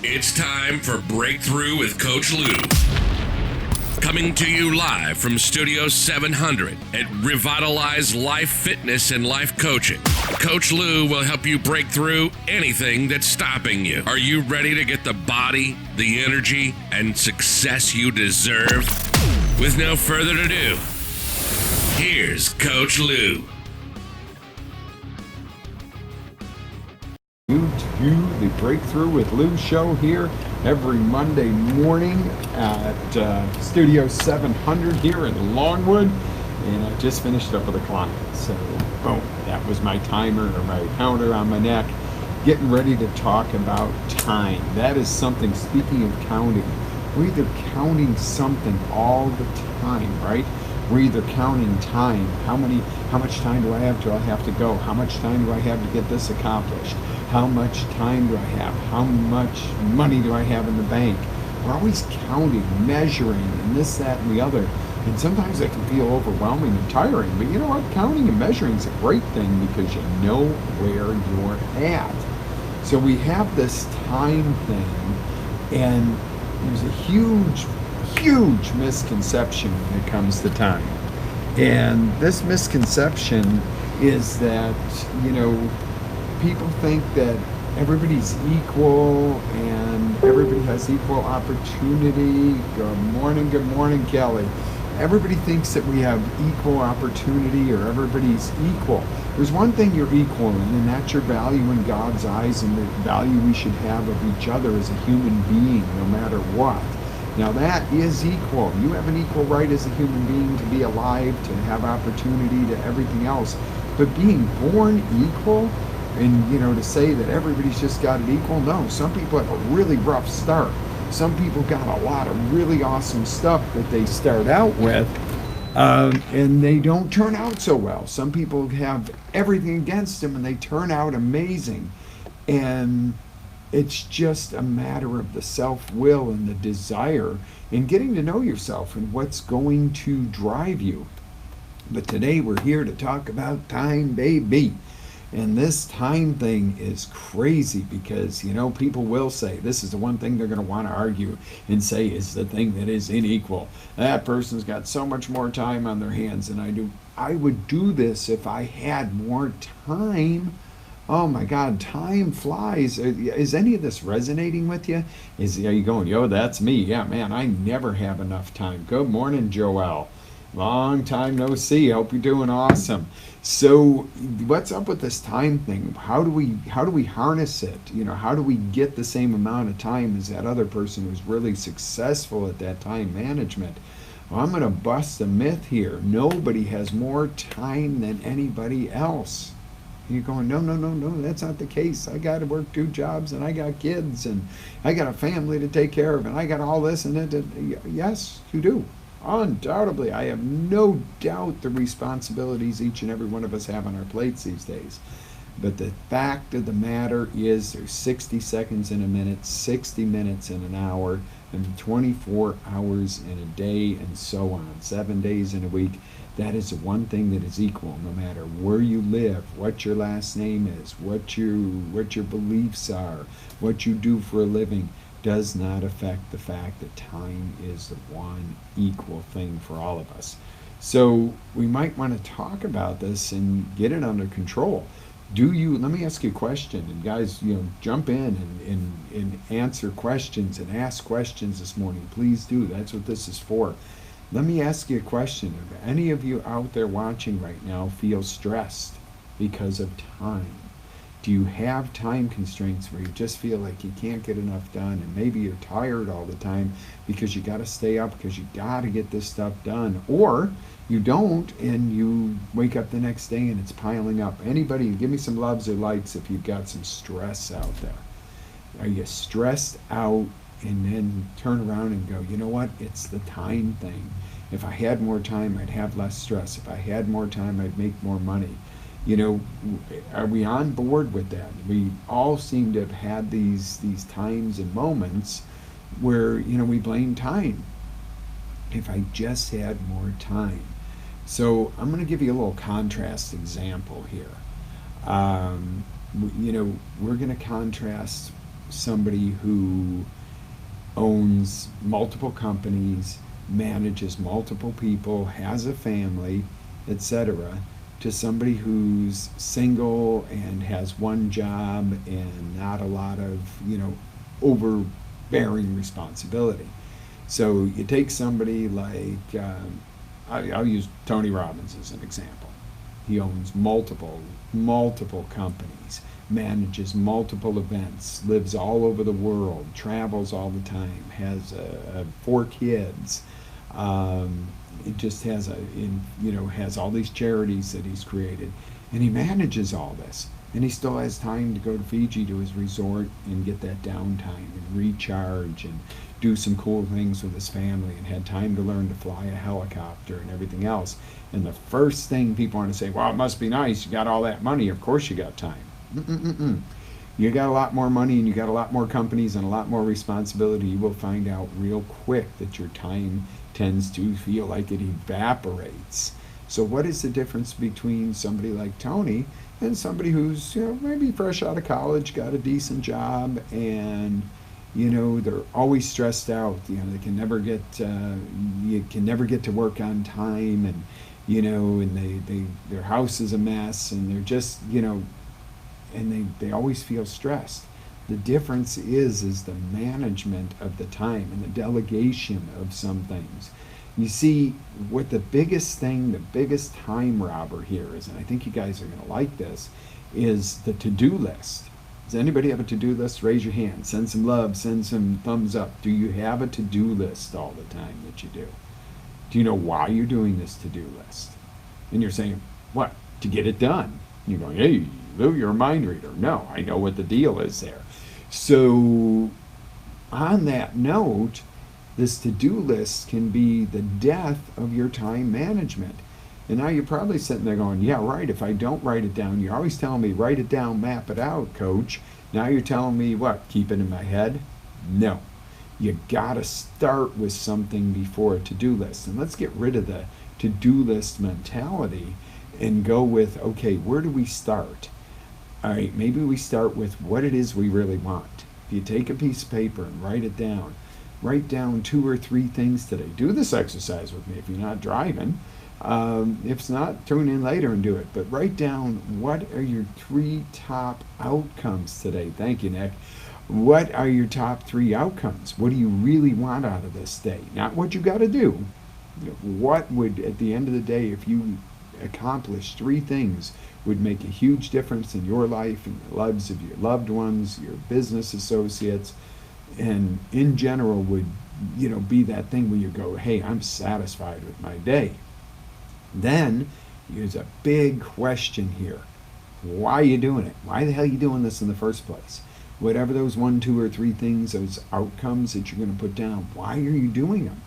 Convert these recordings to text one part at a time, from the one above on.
It's time for Breakthrough with Coach Lew. Coming to you live from Studio 700 at Revitalize Life Fitness and Life Coaching. Coach Lew will help you break through anything that's stopping you. Are you ready to get the body, the energy, and success you deserve? With no further ado, here's Coach Lew. You to the Breakthrough with Lew show here every Monday morning at Studio 700 here in Longwood, and I just finished up with a client. So boom, that was my timer or my counter on my neck, getting ready to talk about time. That is something, speaking of counting, we're either counting something all the time, right? We're either counting time. How much time do I have till I have to go? How much time do I have to get this accomplished? How much time do I have? How much money do I have in the bank? We're always counting, measuring, and this, that, and the other. And sometimes that can feel overwhelming and tiring. But you know what? Counting and measuring is a great thing because you know where you're at. So we have this time thing, and there's a huge misconception when it comes to time. And this misconception is that, people think that everybody's equal and everybody has equal opportunity. Good morning, Kelly. Everybody thinks that we have equal opportunity or everybody's equal. There's one thing you're equal in, and that's your value in God's eyes and the value we should have of each other as a human being, no matter what. Now that is equal. You have an equal right as a human being to be alive, to have opportunity, to everything else. But being born equal, and to say that everybody's just got it equal, no. Some people have a really rough start. Some people got a lot of really awesome stuff that they start out with, and they don't turn out so well. Some people have everything against them and they turn out amazing. And it's just a matter of the self-will and the desire and getting to know yourself and what's going to drive you. But today we're here to talk about time, baby. And this time thing is crazy because, people will say, this is the one thing they're going to want to argue and say is the thing that is unequal. That person's got so much more time on their hands than I do. I would do this if I had more time. Oh my God, time flies. Is any of this resonating with you? Are you going, yo, that's me. Yeah, man, I never have enough time. Good morning, Joelle. Long time no see. Hope you're doing awesome. So what's up with this time thing? How do we harness it? How do we get the same amount of time as that other person who's really successful at that time management? Well, I'm going to bust a myth here. Nobody has more time than anybody else. You're going, no, that's not the case. I got to work 2 jobs, and I got kids, and I got a family to take care of, and I got all this and that. Yes, you do. Undoubtedly, I have no doubt the responsibilities each and every one of us have on our plates these days. But the fact of the matter is there's 60 seconds in a minute, 60 minutes in an hour, and 24 hours in a day, and so on, 7 days in a week. That is the one thing that is equal, no matter where you live, what your last name is, what your beliefs are, what you do for a living. Does not affect the fact that time is the one equal thing for all of us. So we might want to talk about this and get it under control. Let me ask you a question, and guys, jump in and answer questions and ask questions this morning. Please do. That's what this is for. Let me ask you a question. If any of you out there watching right now feel stressed because of time, do you have time constraints where you just feel like you can't get enough done, and maybe you're tired all the time because you got to stay up because you got to get this stuff done, or you don't and you wake up the next day and it's piling up? Anybody, give me some loves or lights if you've got some stress out there. Are you stressed out and then turn around and go, you know what, it's the time thing. If I had more time, I'd have less stress. If I had more time, I'd make more money. Are we on board with that? We all seem to have had these times and moments where, we blame time. If I just had more time. So I'm going to give you a little contrast example here. We're going to contrast somebody who owns multiple companies, manages multiple people, has a family, etc., to somebody who's single and has one job and not a lot of, overbearing responsibility. So you take somebody like, I'll use Tony Robbins as an example. He owns multiple companies, manages multiple events, lives all over the world, travels all the time, has 4 kids. It just has has all these charities that he's created, and he manages all this, and he still has time to go to Fiji to his resort and get that downtime and recharge and do some cool things with his family, and had time to learn to fly a helicopter and everything else. And the first thing people want to say, well, it must be nice, you got all that money, of course you got time. You got a lot more money and you got a lot more companies and a lot more responsibility. You will find out real quick that your time tends to feel like it evaporates. So what is the difference between somebody like Tony and somebody who's maybe fresh out of college, got a decent job, and they're always stressed out. They can never get you can never get to work on time, and and their house is a mess, and they're just and they always feel stressed. The difference is the management of the time and the delegation of some things. You see, what the biggest time robber here is, and I think you guys are going to like this, is the to-do list. Does anybody have a to-do list? Raise your hand. Send some love. Send some thumbs up. Do you have a to-do list all the time that you do? Do you know why you're doing this to-do list? And you're saying, what? To get it done. You're going, hey, Lou, you're a mind reader. No, I know what the deal is there. So on that note, this to-do list can be the death of your time management. And now you're probably sitting there going, yeah, right, if I don't write it down, you're always telling me, write it down, map it out, coach. Now you're telling me what, keep it in my head? No. You gotta start with something before a to-do list. And let's get rid of the to-do list mentality and go with, okay, where do we start? All right, maybe we start with what it is we really want. If you take a piece of paper and write it down, write down 2 or 3 things today. Do this exercise with me if you're not driving. If it's not, tune in later and do it. But write down, what are your 3 top outcomes today? Thank you, Nick. What are your top 3 outcomes? What do you really want out of this day? Not what you got to do. What would, at the end of the day, if you accomplish 3 things, would make a huge difference in your life and the lives of your loved ones, your business associates, and in general would, be that thing where you go, hey, I'm satisfied with my day. Then there's a big question here. Why are you doing it? Why the hell are you doing this in the first place? Whatever those 1, 2, or 3 things, those outcomes that you're going to put down, why are you doing them?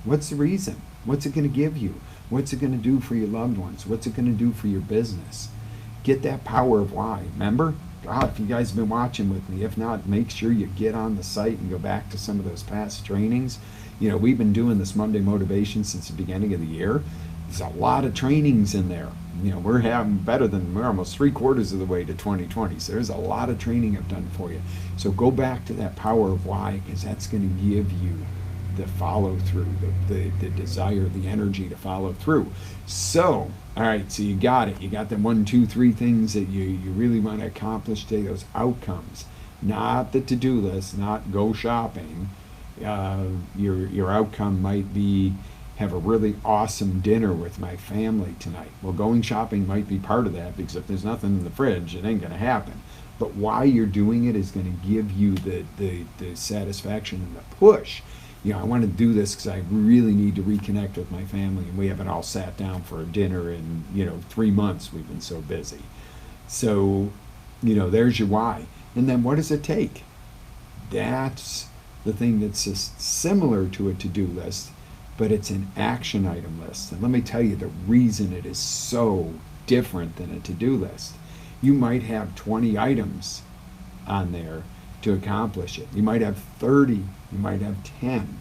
What's the reason? What's it going to give you? What's it going to do for your loved ones? What's it going to do for your business? Get that power of why. Remember? God, if you guys have been watching with me, if not, make sure you get on the site and go back to some of those past trainings. We've been doing this Monday Motivation since the beginning of the year. There's a lot of trainings in there. We're almost 3/4 of the way to 2020. So there's a lot of training I've done for you. So go back to that power of why, because that's going to give you the follow through, the desire, the energy to follow through. So, all right, so you got it. You got the 1, 2, 3 things that you really want to accomplish today, those outcomes. Not the to-do list, not go shopping. Your outcome might be have a really awesome dinner with my family tonight. Well, going shopping might be part of that, because if there's nothing in the fridge, it ain't going to happen. But why you're doing it is going to give you the satisfaction and the push. I want to do this because I really need to reconnect with my family, and we haven't all sat down for a dinner in 3 months. We've been so busy. So there's your why. And then what does it take? That's the thing that's similar to a to-do list, but it's an action item list. And let me tell you the reason it is so different than a to-do list. You might have 20 items on there to accomplish it. You might have 30, you might have 10.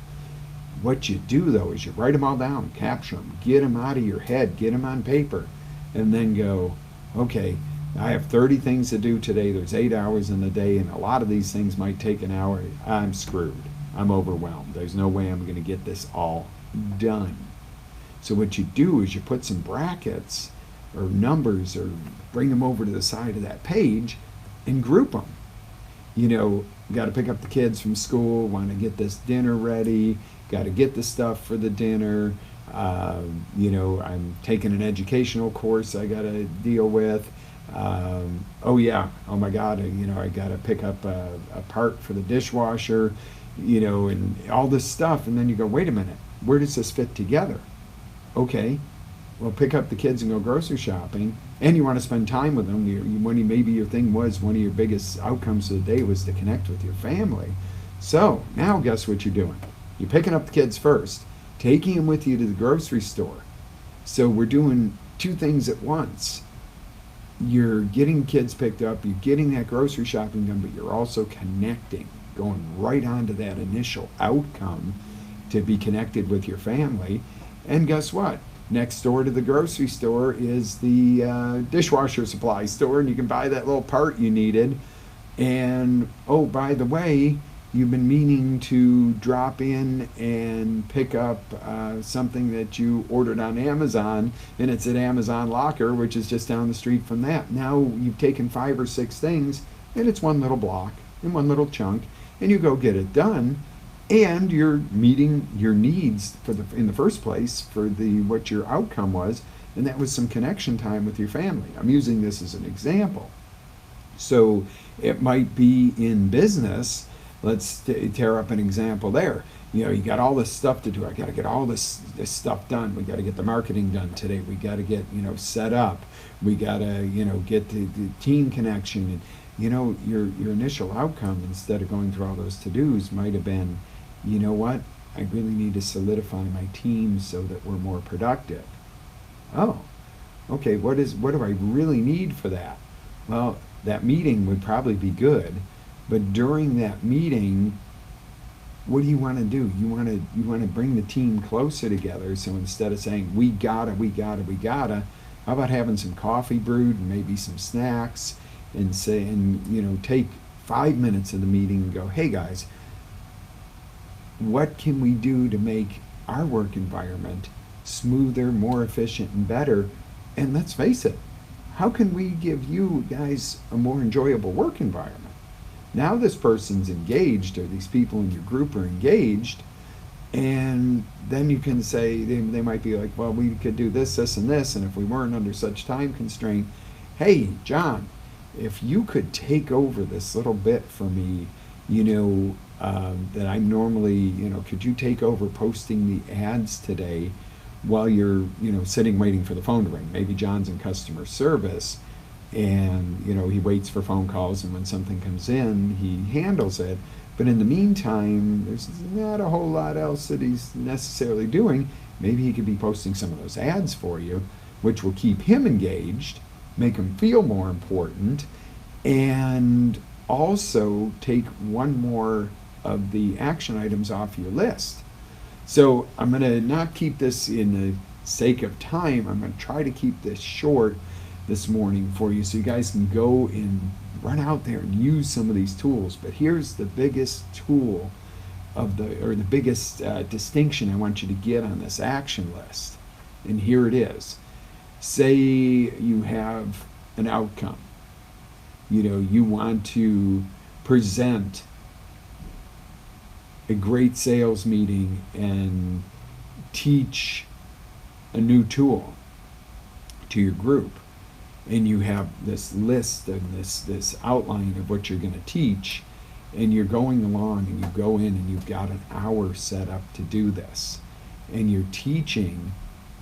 What you do though is you write them all down, capture them, get them out of your head, get them on paper, and then go, okay, I have 30 things to do today. There's 8 hours in the day, and a lot of these things might take an hour. I'm screwed. I'm overwhelmed. There's no way I'm going to get this all done. So what you do is you put some brackets or numbers or bring them over to the side of that page and group them. Got to pick up the kids from school, want to get this dinner ready, got to get the stuff for the dinner. I'm taking an educational course I got to deal with. Oh my God, I got to pick up a part for the dishwasher, and all this stuff. And then you go, wait a minute, where does this fit together? Okay, well, pick up the kids and go grocery shopping, and you want to spend time with them. Maybe your thing was one of your biggest outcomes of the day was to connect with your family. So now guess what you're doing? You're picking up the kids first, taking them with you to the grocery store. So we're doing two things at once. You're getting kids picked up, you're getting that grocery shopping done, but you're also connecting, going right on to that initial outcome to be connected with your family. And guess what? Next door to the grocery store is the dishwasher supply store, and you can buy that little part you needed. And oh, by the way, you've been meaning to drop in and pick up something that you ordered on Amazon, and it's at Amazon Locker, which is just down the street from that. Now you've taken 5 or 6 things, and it's one little block and one little chunk, and you go get it done. And you're meeting your needs in the first place for what your outcome was, and that was some connection time with your family. I'm using this as an example. So it might be in business. Let's tear up an example there. You got all this stuff to do. I got to get all this stuff done. We got to get the marketing done today. We got to get set up. We got to get the team connection. And your initial outcome, instead of going through all those to-dos, might have been, you know what? I really need to solidify my team so that we're more productive. Oh, okay. What do I really need for that? Well, that meeting would probably be good, but during that meeting, what do you want to do? You want to bring the team closer together. So instead of saying we gotta, how about having some coffee brewed and maybe some snacks, and take 5 minutes of the meeting and go, hey guys, what can we do to make our work environment smoother, more efficient, and better? And let's face it, how can we give you guys a more enjoyable work environment? Now this person's engaged, or these people in your group are engaged, and then you can say, they might be like, well, we could do this, this, and this, and if we weren't under such time constraint, hey, John, if you could take over this little bit for me, that I normally, could you take over posting the ads today while you're, sitting waiting for the phone to ring? Maybe John's in customer service, and, he waits for phone calls, and when something comes in, he handles it. But in the meantime, there's not a whole lot else that he's necessarily doing. Maybe he could be posting some of those ads for you, which will keep him engaged, make him feel more important, and also take one more of the action items off your list. So I'm going to not keep this in the sake of time. I'm going to try to keep this short this morning for you so you guys can go and run out there and use some of these tools. But here's the biggest tool the biggest distinction I want you to get on this action list. And here it is. Say you have an outcome. You want to present a great sales meeting and teach a new tool to your group. And you have this list and this outline of what you're going to teach, and you're going along and you go in and you've got an hour set up to do this. And you're teaching,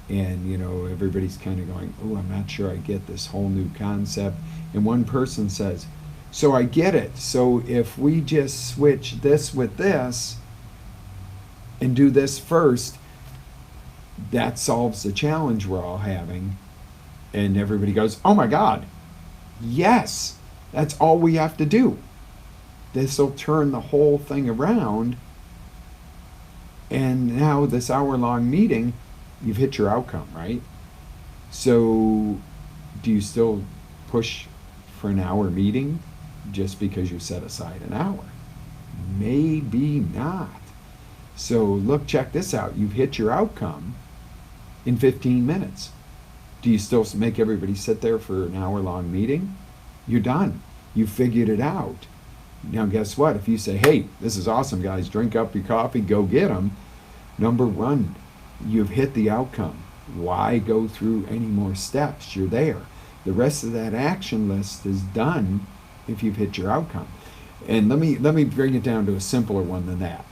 and everybody's kind of going, oh, I'm not sure I get this whole new concept. And one person says, so I get it. So if we just switch this with this and do this first, that solves the challenge we're all having. And everybody goes, oh my God, yes, that's all we have to do. This will turn the whole thing around. And now this hour-long meeting, you've hit your outcome, right? So do you still push for an hour meeting just because you set aside an hour? Maybe not. So look, check this out. You've hit your outcome in 15 minutes. Do you still make everybody sit there for an hour-long meeting? You're done. You figured it out. Now guess what? If you say, hey, this is awesome, guys, drink up your coffee, go get them. Number one, you've hit the outcome. Why go through any more steps? You're there. The rest of that action list is done if you've hit your outcome. And let me bring it down to a simpler one than that.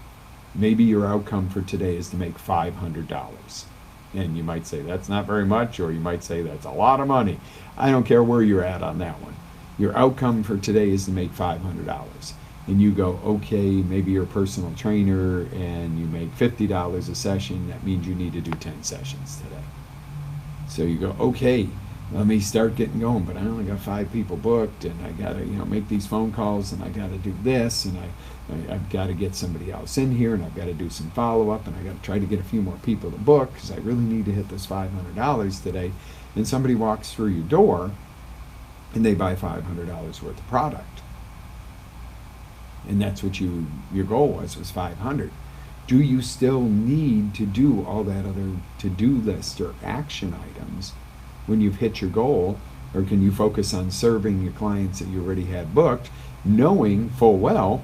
Maybe your outcome for today is to make $500. And you might say that's not very much, or you might say that's a lot of money. I don't care where you're at on that one. Your outcome for today is to make $500. And you go, okay, maybe you're a personal trainer and you make $50 a session. That means you need to do 10 sessions today. So you go, okay, let me start getting going, but I only got 5 people booked, and I got to, make these phone calls, and I got to do this, and I've got to get somebody else in here, and I've got to do some follow-up, and I got to try to get a few more people to book because I really need to hit this $500 today. And somebody walks through your door, and they buy $500 worth of product. And that's what your goal was 500. Do you still need to do all that other to-do list or action items when you've hit your goal, or can you focus on serving your clients that you already had booked, knowing full well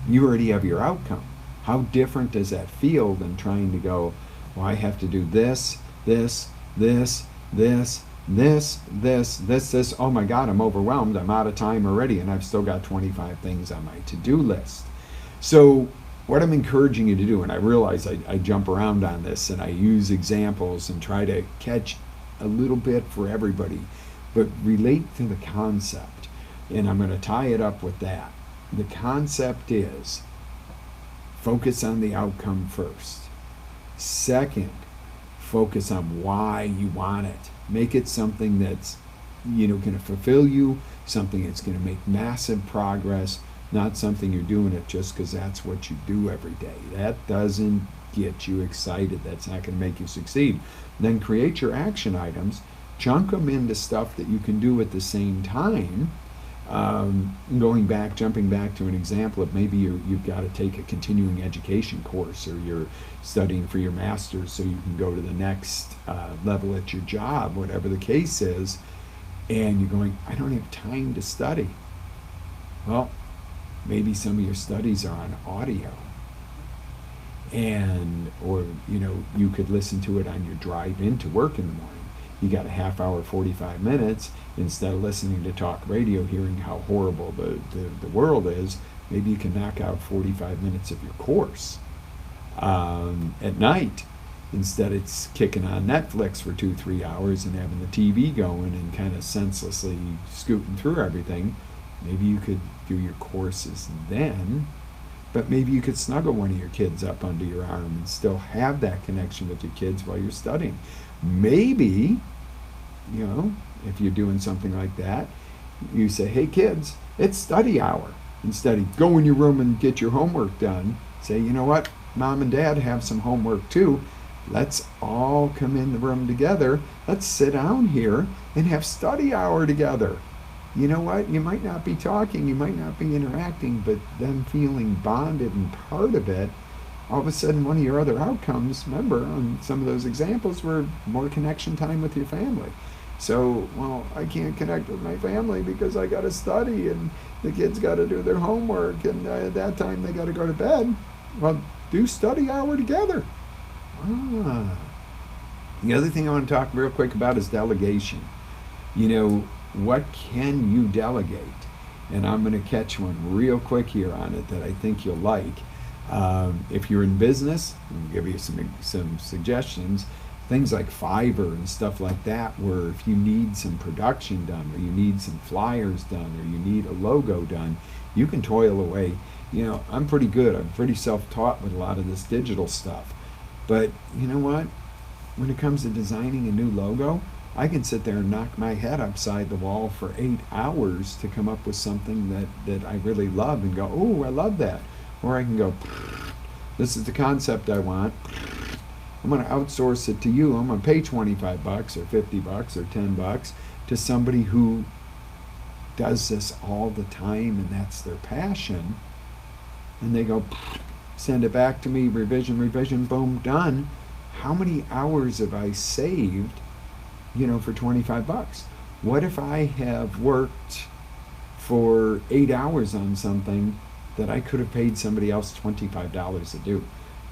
you already have your outcome? How different does that feel than trying to go, well, I have to do this, this, this, this, this, this, this, this. Oh my God, I'm overwhelmed. I'm out of time already, and I've still got 25 things on my to-do list. So what I'm encouraging you to do, and I realize I jump around on this and I use examples and try to catch a little bit for everybody, but relate to the concept. And I'm going to tie it up with that. The concept is focus on the outcome first. Second, focus on why you want it. Make it something that's going to fulfill you, something that's going to make massive progress, not something you're doing it just because that's what you do every day. That doesn't get you excited. That's not going to make you succeed. Then create your action items, chunk them into stuff that you can do at the same time. Jumping back to an example of maybe you've got to take a continuing education course, or you're studying for your master's so you can go to the next level at your job, whatever the case is, and you're going, I don't have time to study. Well, maybe some of your studies are on audio, or you could listen to it on your drive into work in the morning. You got a half hour, 45 minutes, instead of listening to talk radio, hearing how horrible the world is. Maybe you can knock out 45 minutes of your course at night, instead it's kicking on Netflix for 2-3 hours and having the TV going and kind of senselessly scooting through everything. Maybe you could do your courses then, but maybe you could snuggle one of your kids up under your arm and still have that connection with your kids while you're studying. Maybe, if you're doing something like that, you say, hey kids, it's study hour. Instead of go in your room and get your homework done, say, you know what, mom and dad have some homework too. Let's all come in the room together. Let's sit down here and have study hour together. You know what? You might not be talking, you might not be interacting, but them feeling bonded and part of it, all of a sudden one of your other outcomes, remember, on some of those examples, were more connection time with your family. So, well, I can't connect with my family because I got to study and the kids got to do their homework, and at that time they got to go to bed. Well, do study hour together. The other thing I want to talk real quick about is delegation. What can you delegate? And I'm going to catch one real quick here on it that I think you'll like. If you're in business, I'll give you some suggestions. Things like Fiverr and stuff like that, where if you need some production done, or you need some flyers done, or you need a logo done, you can toil away. I'm pretty good. I'm pretty self-taught with a lot of this digital stuff. But you know what? When it comes to designing a new logo, I can sit there and knock my head upside the wall for 8 hours to come up with something that I really love and go, oh, I love that. Or I can go, this is the concept I want. I'm going to outsource it to you. I'm going to pay $25 or $50 or $10 to somebody who does this all the time and that's their passion, and they go, send it back to me, revision, boom, done. How many hours have I saved, for $25? What if I have worked for 8 hours on something that I could have paid somebody else $25 to do?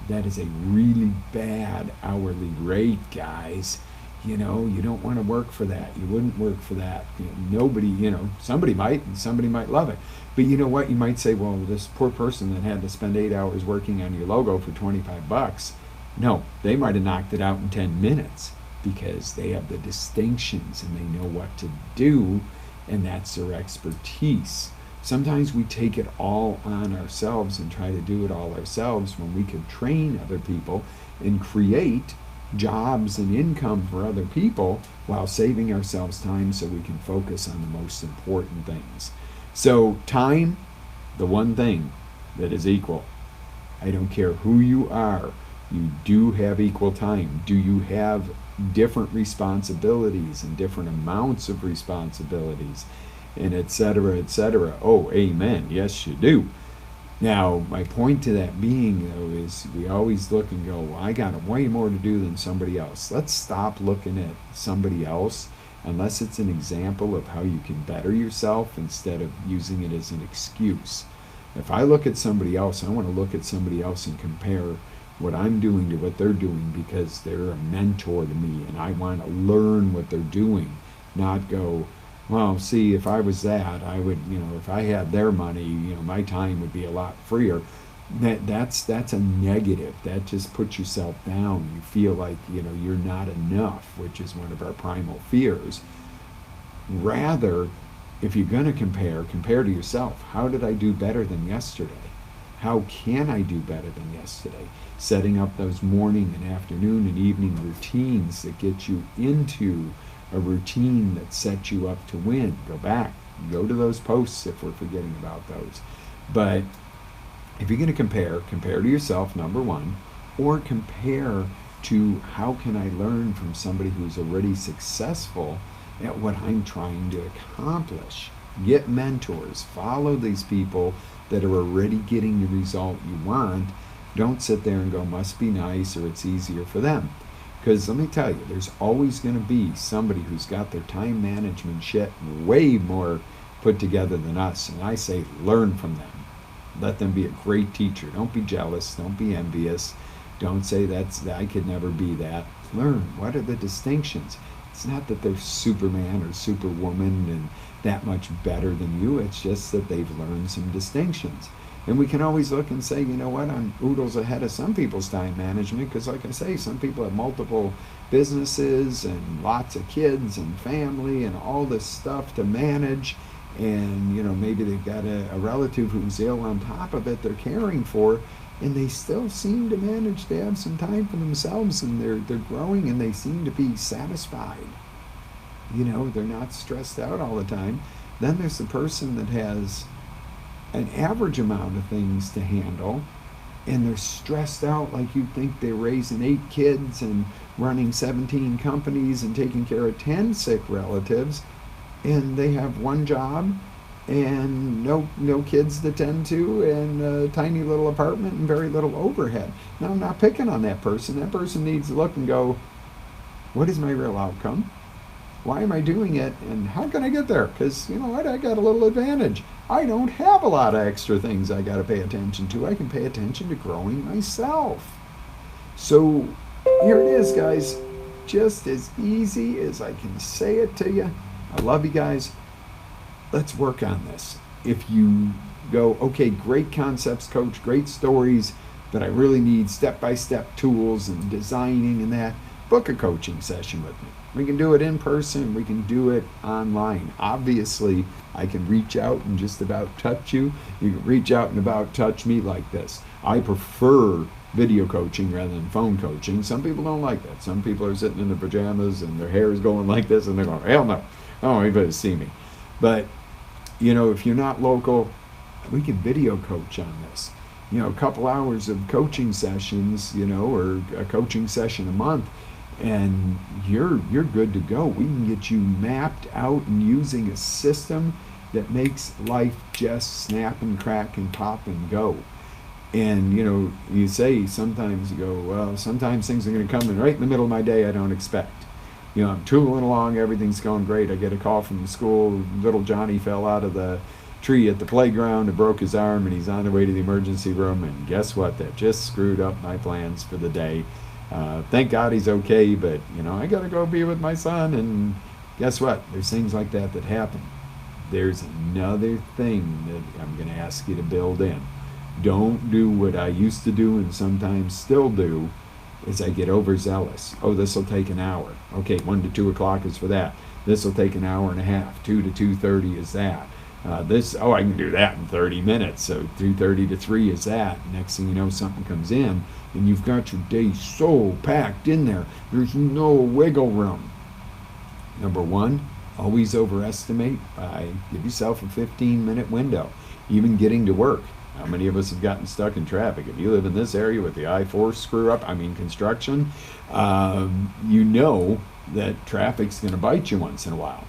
That is a really bad hourly rate, guys. You don't want to work for that. You wouldn't work for that. Nobody, somebody might, and somebody might love it. But you know what? You might say, well, this poor person that had to spend 8 hours working on your logo for $25. No, they might have knocked it out in 10 minutes because they have the distinctions and they know what to do, and that's their expertise. Sometimes we take it all on ourselves and try to do it all ourselves when we could train other people and create jobs and income for other people while saving ourselves time so we can focus on the most important things. So time, the one thing that is equal. I don't care who you are, you do have equal time. Do you have different responsibilities and different amounts of responsibilities, and et cetera, et cetera? Oh, amen. Yes, you do. Now, my point to that being, though, is we always look and go, well, I got way more to do than somebody else. Let's stop looking at somebody else unless it's an example of how you can better yourself instead of using it as an excuse. If I look at somebody else, I want to look at somebody else and compare what I'm doing to what they're doing because they're a mentor to me and I want to learn what they're doing, not go, well, see, if I was that, I would, if I had their money, my time would be a lot freer. That's a negative. That just puts yourself down. You feel like, you're not enough, which is one of our primal fears. Rather, if you're going to compare to yourself. How did I do better than yesterday? How can I do better than yesterday? Setting up those morning and afternoon and evening routines that get you into a routine that sets you up to win. Go back, go to those posts if we're forgetting about those. But if you're going to compare to yourself, number one, or compare to how can I learn from somebody who's already successful at what I'm trying to accomplish. Get mentors, follow these people that are already getting the result you want. Don't sit there and go, must be nice or it's easier for them. Because let me tell you, there's always going to be somebody who's got their time management shit way more put together than us. And I say, learn from them. Let them be a great teacher. Don't be jealous. Don't be envious. Don't say I could never be that. Learn. What are the distinctions? It's not that they're Superman or Superwoman and that much better than you. It's just that they've learned some distinctions. And we can always look and say, you know what, I'm oodles ahead of some people's time management because, like I say, some people have multiple businesses and lots of kids and family and all this stuff to manage. And, maybe they've got a relative who's ill on top of it they're caring for, and they still seem to manage to have some time for themselves, and they're growing and they seem to be satisfied. They're not stressed out all the time. Then there's the person that has an average amount of things to handle, and they're stressed out like you'd think they're raising 8 kids and running 17 companies and taking care of 10 sick relatives, and they have one job and no kids to tend to and a tiny little apartment and very little overhead. Now, I'm not picking on that person. That person needs to look and go, what is my real outcome? Why am I doing it? And how can I get there? Because, you know what, I got a little advantage. I don't have a lot of extra things I got to pay attention to. I can pay attention to growing myself. So here it is, guys. Just as easy as I can say it to you. I love you guys. Let's work on this. If you go, okay, great concepts, Coach, great stories, but I really need step-by-step tools and designing and that, book a coaching session with me. We can do it in person. We can do it online. Obviously, I can reach out and just about touch you. You can reach out and about touch me like this. I prefer video coaching rather than phone coaching. Some people don't like that. Some people are sitting in their pajamas and their hair is going like this and they're going, hell no. Oh, anybody see me. But, if you're not local, we can video coach on this. A couple hours of coaching sessions, or a coaching session a month, and you're good to go. We can get you mapped out and using a system that makes life just snap and crack and pop and go. And, you say sometimes, you go, well, sometimes things are going to come in right in the middle of my day I don't expect. I'm tooling along, everything's going great. I get a call from the school, little Johnny fell out of the tree at the playground and broke his arm, and he's on the way to the emergency room, and guess what? That just screwed up my plans for the day. Thank God he's okay, but, I got to go be with my son, and guess what? There's things like that that happen. There's another thing that I'm going to ask you to build in. Don't do what I used to do and sometimes still do, is I get overzealous. Oh, this will take an hour. Okay, 1 to 2 o'clock is for that. This will take an hour and a half. 2 to 2:30 is that. I can do that in 30 minutes. So 2:30 to 3 is that. Next thing you know, something comes in, and you've got your day so packed in there. There's no wiggle room. Number one, always overestimate by give yourself a 15-minute window, even getting to work. How many of us have gotten stuck in traffic? If you live in this area with the I-4 screw up, construction, you know that traffic's going to bite you once in a while.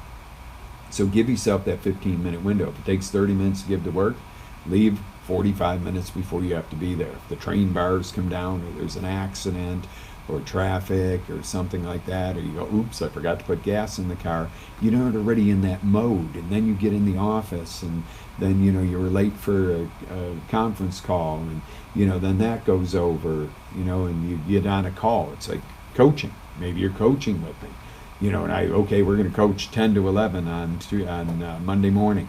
So give yourself that 15-minute window. If it takes 30 minutes to get to work, leave 45 minutes before you have to be there. If the train bars come down, or there's an accident, or traffic, or something like that, or you go, oops, I forgot to put gas in the car, you're not already in that mode. And then you get in the office, and then, you're late for a conference call, and, then that goes over, and you get on a call. It's like coaching. Maybe you're coaching with me. We're going to coach 10 to 11 on Monday morning.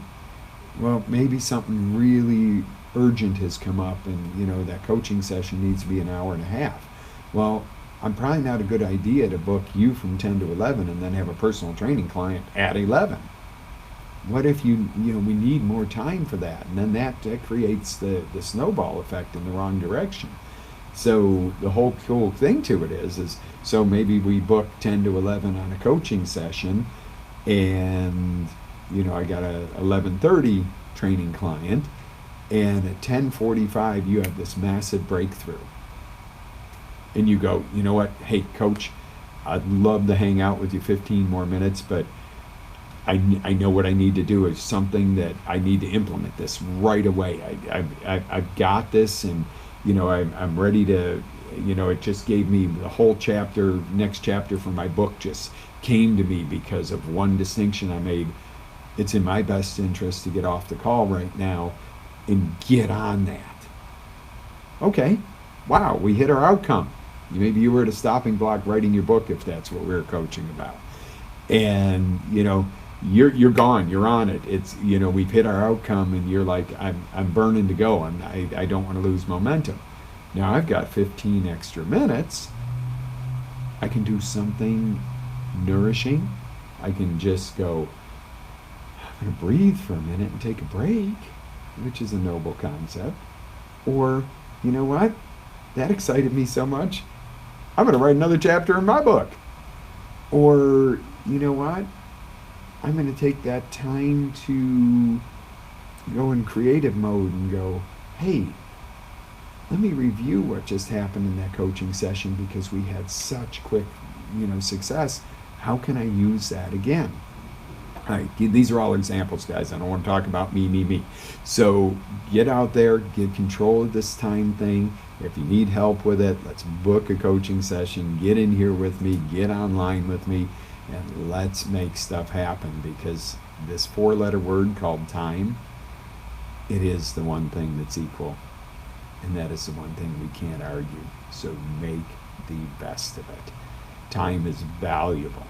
Well, maybe something really urgent has come up, and, that coaching session needs to be an hour and a half. Well, I'm probably not a good idea to book you from 10 to 11 and then have a personal training client at 11. What if we need more time for that? And then that creates the snowball effect in the wrong direction. So the whole cool thing to it is so maybe we book 10 to 11 on a coaching session, and, I got a 11:30 training client, and at 10:45 you have this massive breakthrough. And you go, you know what? Hey, coach, I'd love to hang out with you 15 more minutes, but I know what I need to do is something that I need to implement this right away. I've got this, and, I'm ready to, it just gave me the whole chapter, next chapter from my book just came to me because of one distinction I made. It's in my best interest to get off the call right now and get on that. Okay, wow, we hit our outcome. Maybe you were at a stopping block writing your book if that's what we're coaching about. And, you're gone, you're on it. It's, we've hit our outcome, and you're like, I'm burning to go, and I don't want to lose momentum. Now I've got 15 extra minutes. I can do something nourishing. I can just go, I'm going to breathe for a minute and take a break, which is a noble concept. Or, you know what? That excited me so much, I'm going to write another chapter in my book. Or, you know what? I'm going to take that time to go in creative mode and go, hey, let me review what just happened in that coaching session because we had such quick, success. How can I use that again? All right, these are all examples, guys. I don't want to talk about me. So get out there, get control of this time thing. If you need help with it, let's book a coaching session. Get in here with me, get online with me, and let's make stuff happen, because this 4-letter word called time, it is the one thing that's equal. And that is the one thing we can't argue. So make the best of it. Time is valuable.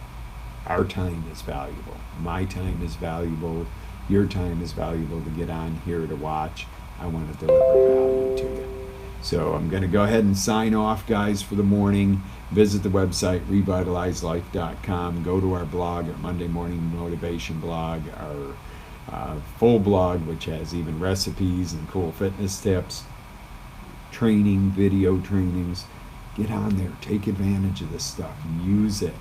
Our time is valuable. My time is valuable. Your time is valuable to get on here to watch. I want to deliver value to you. So I'm going to go ahead and sign off, guys, for the morning. Visit the website, revitalizelife.com. Go to our blog, our Monday Morning Motivation blog, our full blog, which has even recipes and cool fitness tips, training, video trainings. Get on there. Take advantage of this stuff. Use it.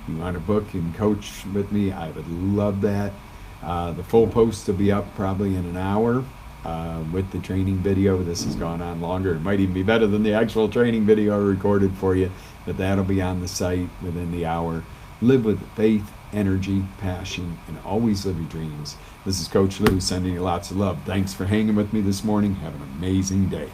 You want to book and coach with me? I would love that. The full post will be up probably in an hour with the training video. This has gone on longer. It might even be better than the actual training video I recorded for you, but that'll be on the site within the hour. Live with faith, energy, passion, and always live your dreams. This is Coach Lew sending you lots of love. Thanks for hanging with me this morning. Have an amazing day.